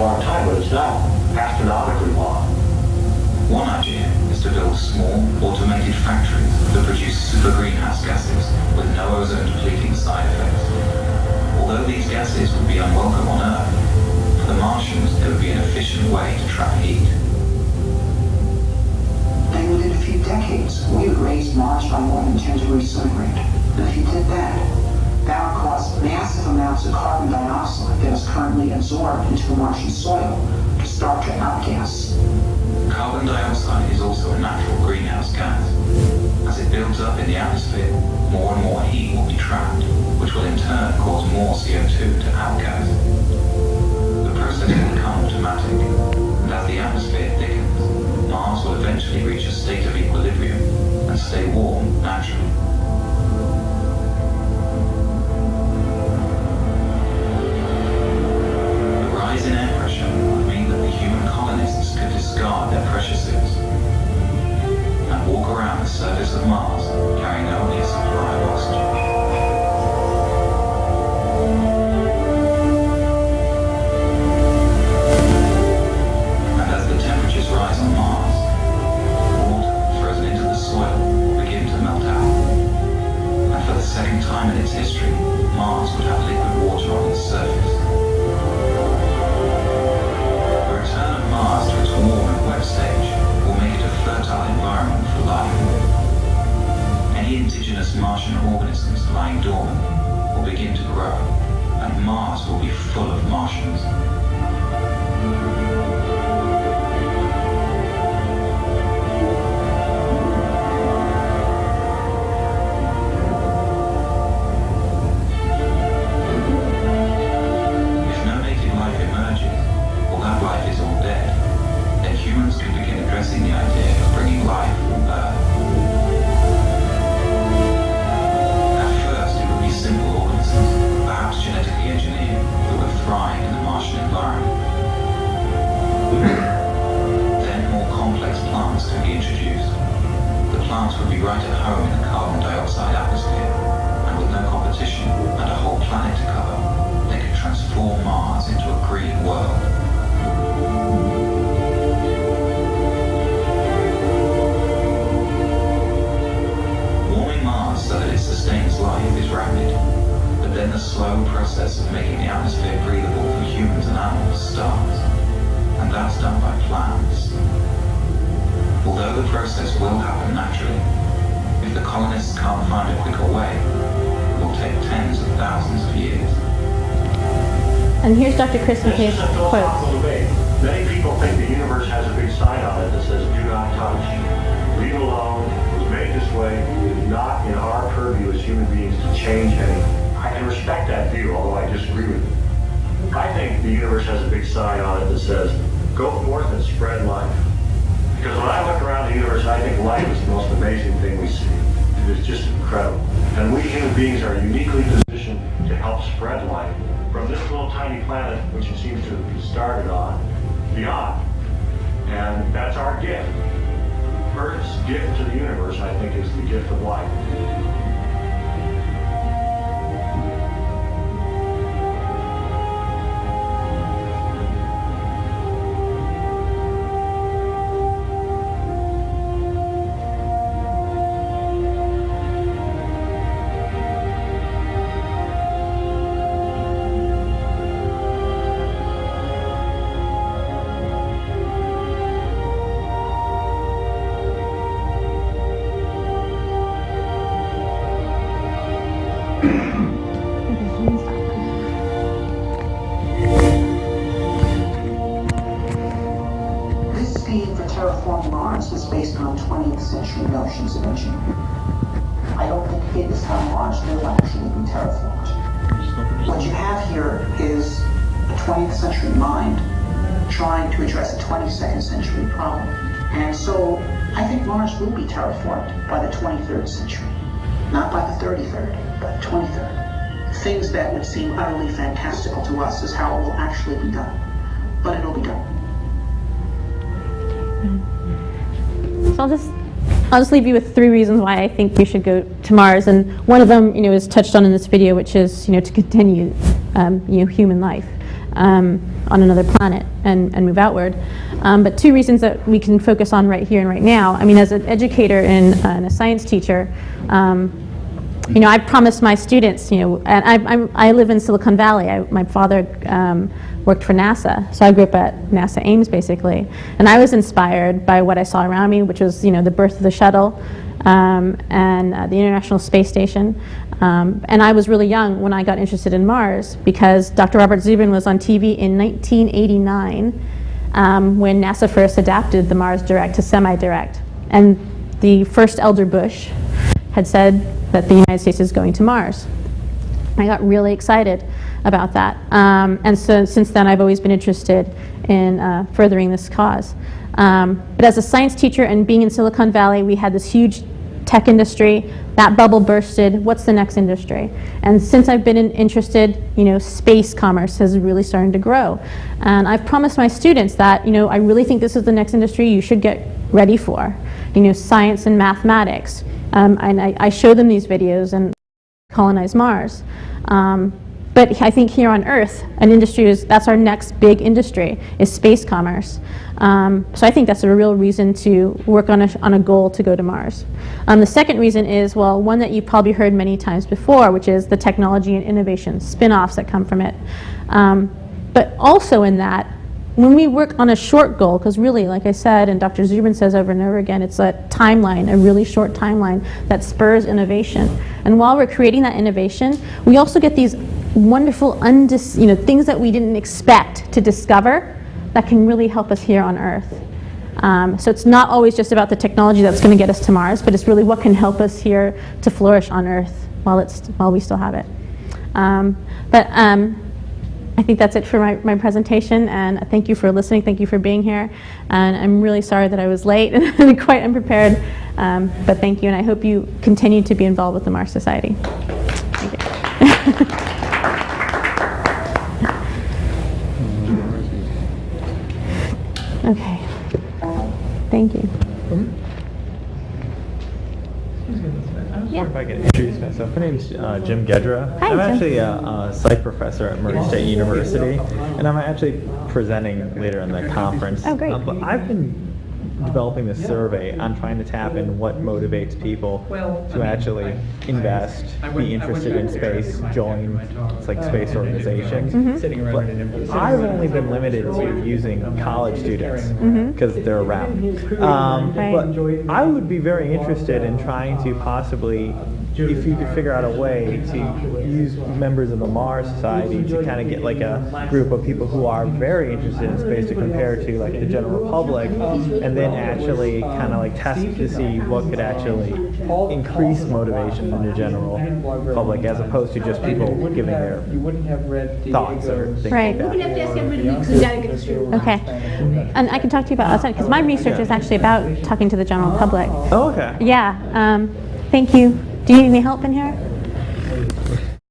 long time, but it's not astronomically long. One idea is to build small, automated factories that produce super greenhouse gases with no ozone-depleting side effects. Although these gases would be unwelcome on Earth, for the Martians they would be an efficient way to trap heat. And within a few decades, we would raise Mars by more than 10 degrees centigrade. And if you did that, that would cause massive amounts of carbon dioxide that is currently absorbed into the Martian soil to start to outgas. Carbon dioxide is also a natural greenhouse gas. As it builds up in the atmosphere, more and more heat will be trapped, which will in turn cause more CO2 to outgas. The process will become automatic, and as the atmosphere thickens, Mars will eventually reach a state of equilibrium and stay warm naturally. The rise in air pressure would mean that the human colonists could discard their pressure suits and walk around the surface of Mars carrying only a supply of oxygen. And as the temperatures rise on Mars, water frozen into the soil will begin to melt out. And for the second time in its history, Mars would have liquid water on its surface. The return of Mars to its warm and wet stage will make it a fertile environment for life. Any indigenous Martian organisms lying dormant will begin to grow, and Mars will be full of Martians. If no native life emerges, or that life is all dead, then humans can begin addressing the idea of bringing life from Earth. At first, it would be simple organisms, perhaps genetically engineered, that would thrive in the Martian environment. Then more complex plants could be introduced. The plants would be right at home in the carbon dioxide atmosphere, and with no competition and a whole planet to cover, they could transform Mars into a green world. Warming Mars so that it sustains life is rapid, but then the slow process of making the atmosphere breathable for humans and animals starts, and that's done by plants. Although the process will happen naturally, if the colonists can't find a quicker way, it will take tens of thousands of years. And here's Dr. Chris This McKay's is a quote. philosophical debate. Many people think the universe has a big sign on it that says, "Do not touch, leave alone, it was made this way, it is not in our purview as human beings to change anything." I can respect that view, although I disagree with it. I think the universe has a big sign on it that says, "Go forth and spread life." Because when I look around the universe, I think life is the most amazing thing we see. It is just incredible. And we human beings are uniquely positioned to help spread life from this little tiny planet, which it seems to have started on, beyond. And that's our gift. Earth's gift to the universe, I think, is the gift of life. This scheme for terraforming Mars is based on 20th century notions of engineering. I don't think it is how Mars will actually be terraformed. What you have here is a 20th century mind trying to address a 22nd century problem. And so I think Mars will be terraformed by the 23rd century. Not by the 33rd, but the 23rd. Things that would seem utterly fantastical to us is how it will actually be done. But it'll be done. So I'll just leave you with 3 reasons why I think we should go to Mars, and one of them, is touched on in this video, which is, to continue, human life. on another planet and move outward. But two reasons that we can focus on right here and right now. I mean, as an educator and a science teacher, you know, I promised my students, you know, and I live in Silicon Valley. My father worked for NASA, so I grew up at NASA Ames, basically. And I was inspired by what I saw around me, which was, you know, the birth of the shuttle and the International Space Station. And I was really young when I got interested in Mars because Dr. Robert Zubin was on TV in 1989 when NASA first adapted the Mars Direct to semi-direct. And the first Elder Bush had said that the United States is going to Mars. I got really excited about that. And so since then, I've always been interested in furthering this cause. But as a science teacher and being in Silicon Valley, we had this huge tech industry. That bubble bursted. What's the next industry? And since I've been interested, you know, space commerce has really started to grow. And I've promised my students that, you know, I really think this is the next industry you should get ready for. You know, science and mathematics. And I show them these videos and colonize Mars. But I think here on Earth, an industry that's our next big industry, is space commerce. So I think that's a real reason to work on a goal to go to Mars. The second reason is, well, one that you've probably heard many times before, which is the technology and innovation, spin-offs that come from it. But also in that, when we work on a short goal, because really, like I said, and Dr. Zubin says over and over again, it's a timeline, a really short timeline that spurs innovation. And while we're creating that innovation, we also get these wonderful, things that we didn't expect to discover that can really help us here on Earth. So it's not always just about the technology that's going to get us to Mars, but it's really what can help us here to flourish on Earth while we still have it. I think that's it for my presentation, and thank you for listening, thank you for being here, and I'm really sorry that I was late and quite unprepared, but thank you, and I hope you continue to be involved with the Mars Society. Thank you. Okay, thank you. Yeah. If I could introduce myself. My name's Jim Gedra. Hi, I'm Jim. actually a psych professor at Murray State University, and I'm actually presenting later in the conference. Oh, great. But I've been developing this survey on trying to tap in what motivates people to actually invest, be interested in space, join space organizations. But I've only been limited to using college students because they're around. But I would be very interested in trying to possibly, if you could figure out a way to use members of the Mars Society to kind of get like a group of people who are very interested in space to compare to like the general public, and then actually kind of like test to see what could actually increase motivation in the general public as opposed to just people giving their thoughts or things Right. like that. Okay, and I can talk to you about outside, because my research is actually about talking to the general public. Oh, okay. Yeah, thank you. Do you need any help in here?